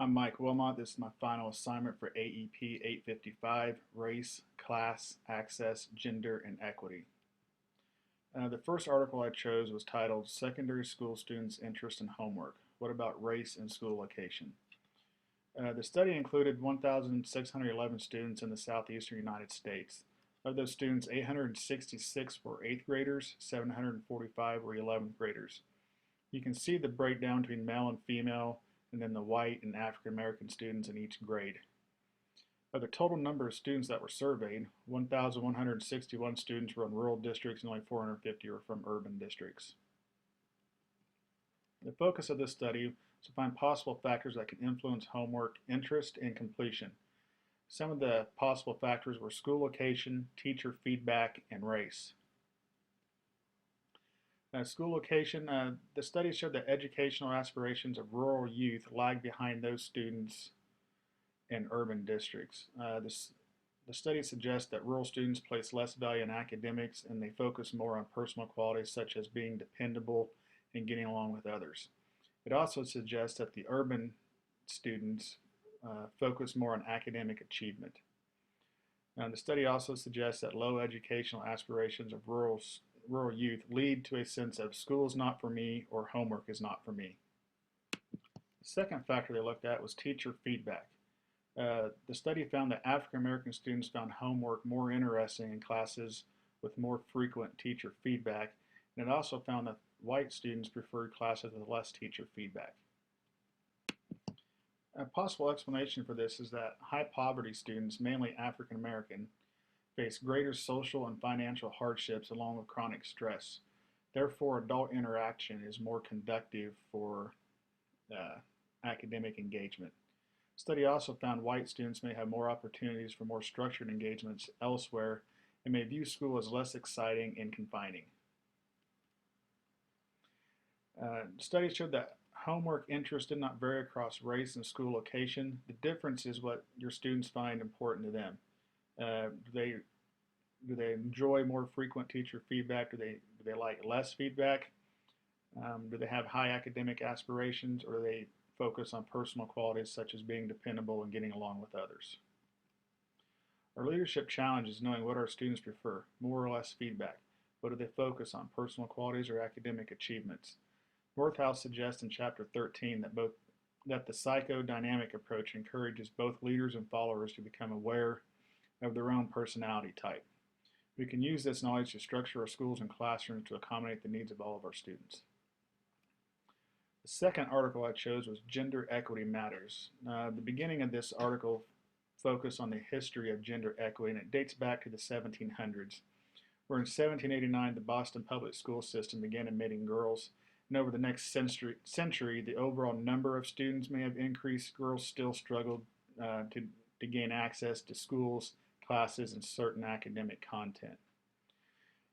I'm Mike Wilmott. This is my final assignment for AEP 855, Race, Class, Access, Gender, and Equity. The first article I chose was titled Secondary School Students' Interest in Homework. What about race and school location? The study included 1,611 students in the southeastern United States. Of those students, 866 were 8th graders, 745 were 11th graders. You can see the breakdown between male and female, and then the white and African American students in each grade. Of the total number of students that were surveyed, 1,161 students were in rural districts and only 450 were from urban districts. The focus of this study was to find possible factors that can influence homework interest and completion. Some of the possible factors were school location, teacher feedback, and race. School location, the study showed that educational aspirations of rural youth lag behind those students in urban districts. The study suggests that rural students place less value in academics and they focus more on personal qualities such as being dependable and getting along with others. It also suggests that the urban students focus more on academic achievement. The study also suggests that low educational aspirations of rural youth lead to a sense of school is not for me or homework is not for me. The second factor they looked at was teacher feedback. The study found that African American students found homework more interesting in classes with more frequent teacher feedback, and it also found that white students preferred classes with less teacher feedback. A possible explanation for this is that high poverty students, mainly African American, face greater social and financial hardships along with chronic stress. Therefore, adult interaction is more conducive for academic engagement. The study also found white students may have more opportunities for more structured engagements elsewhere and may view school as less exciting and confining. Studies showed that homework interest did not vary across race and school location. The difference is what your students find important to them. Do they enjoy more frequent teacher feedback? Do they like less feedback? Do they have high academic aspirations, or do they focus on personal qualities such as being dependable and getting along with others? Our leadership challenge is knowing what our students prefer, more or less feedback. What do they focus on, personal qualities or academic achievements? Northouse suggests in Chapter 13 that the psychodynamic approach encourages both leaders and followers to become aware of their own personality type. We can use this knowledge to structure our schools and classrooms to accommodate the needs of all of our students. The second article I chose was Gender Equity Matters. The beginning of this article focused on the history of gender equity, and it dates back to the 1700s, where in 1789 the Boston public school system began admitting girls, and over the next century the overall number of students may have increased. Girls still struggled to gain access to schools, classes, and certain academic content.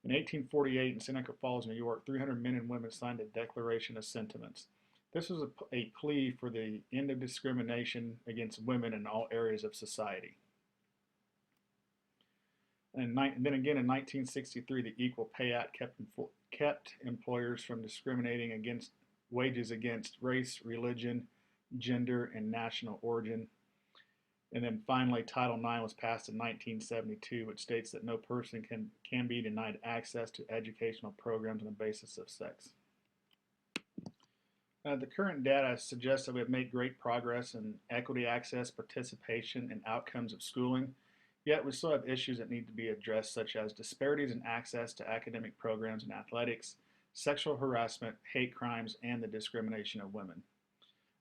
In 1848 in Seneca Falls, New York, 300 men and women signed the Declaration of Sentiments. This was a plea for the end of discrimination against women in all areas of society. And then again in 1963, the Equal Pay Act kept employers from discriminating against wages against race, religion, gender, and national origin. And then finally, Title IX was passed in 1972, which states that no person can be denied access to educational programs on the basis of sex. The current data suggests that we have made great progress in equity, access, participation, and outcomes of schooling, yet we still have issues that need to be addressed, such as disparities in access to academic programs and athletics, sexual harassment, hate crimes, and the discrimination of women.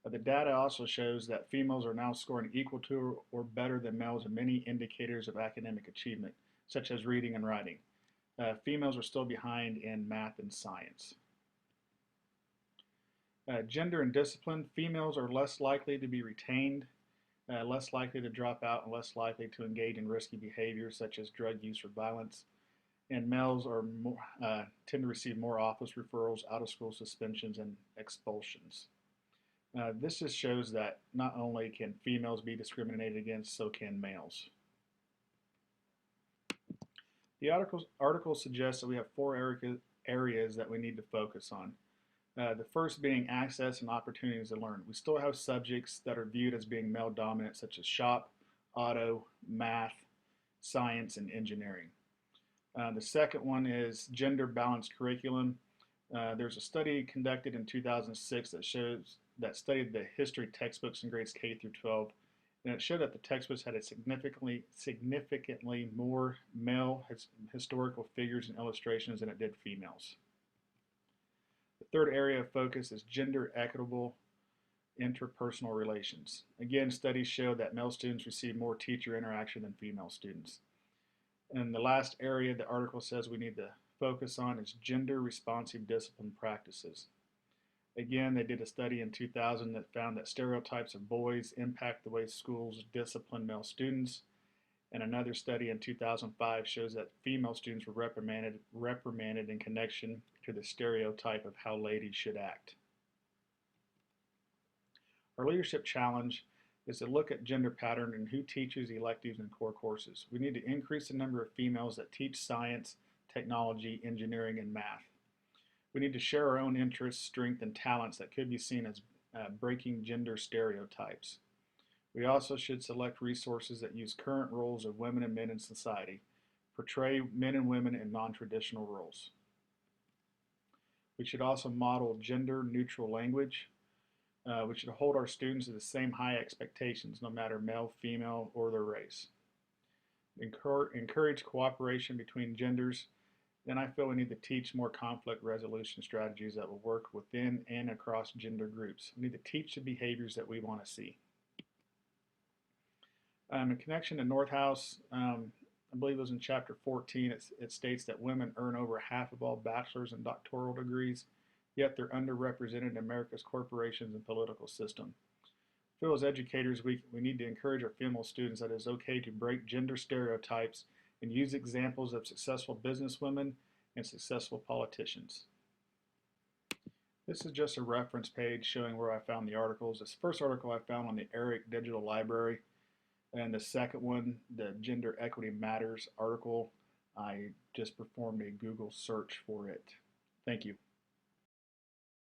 The data also shows that females are now scoring equal to or better than males in many indicators of academic achievement, such as reading and writing. Females are still behind in math and science. Gender and discipline, females are less likely to be retained, less likely to drop out, and less likely to engage in risky behaviors such as drug use or violence. And males are tend to receive more office referrals, out-of-school suspensions, and expulsions. This just shows that not only can females be discriminated against, so can males. The article suggests that we have four areas that we need to focus on. The first being access and opportunities to learn. We still have subjects that are viewed as being male dominant, such as shop, auto, math, science, and engineering. The second one is gender balanced curriculum. There's a study conducted in 2006 that studied the history textbooks in grades K through 12, and it showed that the textbooks had a significantly more male historical figures and illustrations than it did females. The third area of focus is gender equitable interpersonal relations. Again, studies show that male students receive more teacher interaction than female students. And the last area the article says we need to focus on is gender responsive discipline practices. Again, they did a study in 2000 that found that stereotypes of boys impact the way schools discipline male students. And another study in 2005 shows that female students were reprimanded in connection to the stereotype of how ladies should act. Our leadership challenge is to look at gender pattern and who teaches electives and core courses. We need to increase the number of females that teach science, technology, engineering, and math. We need to share our own interests, strengths, and talents that could be seen as breaking gender stereotypes. We also should select resources that use current roles of women and men in society, portray men and women in non-traditional roles. We should also model gender-neutral language. We should hold our students to the same high expectations, no matter male, female, or their race. Encourage cooperation between genders. Then I feel we need to teach more conflict resolution strategies that will work within and across gender groups. We need to teach the behaviors that we want to see. In connection to Northhouse, I believe it was in chapter 14, it states that women earn over half of all bachelor's and doctoral degrees, yet they're underrepresented in America's corporations and political system. I feel as educators, we need to encourage our female students that it is okay to break gender stereotypes and use examples of successful businesswomen and successful politicians. This is just a reference page showing where I found the articles. This first article I found on the ERIC Digital Library, and the second one, the Gender Equity Matters article, I just performed a Google search for it. Thank you.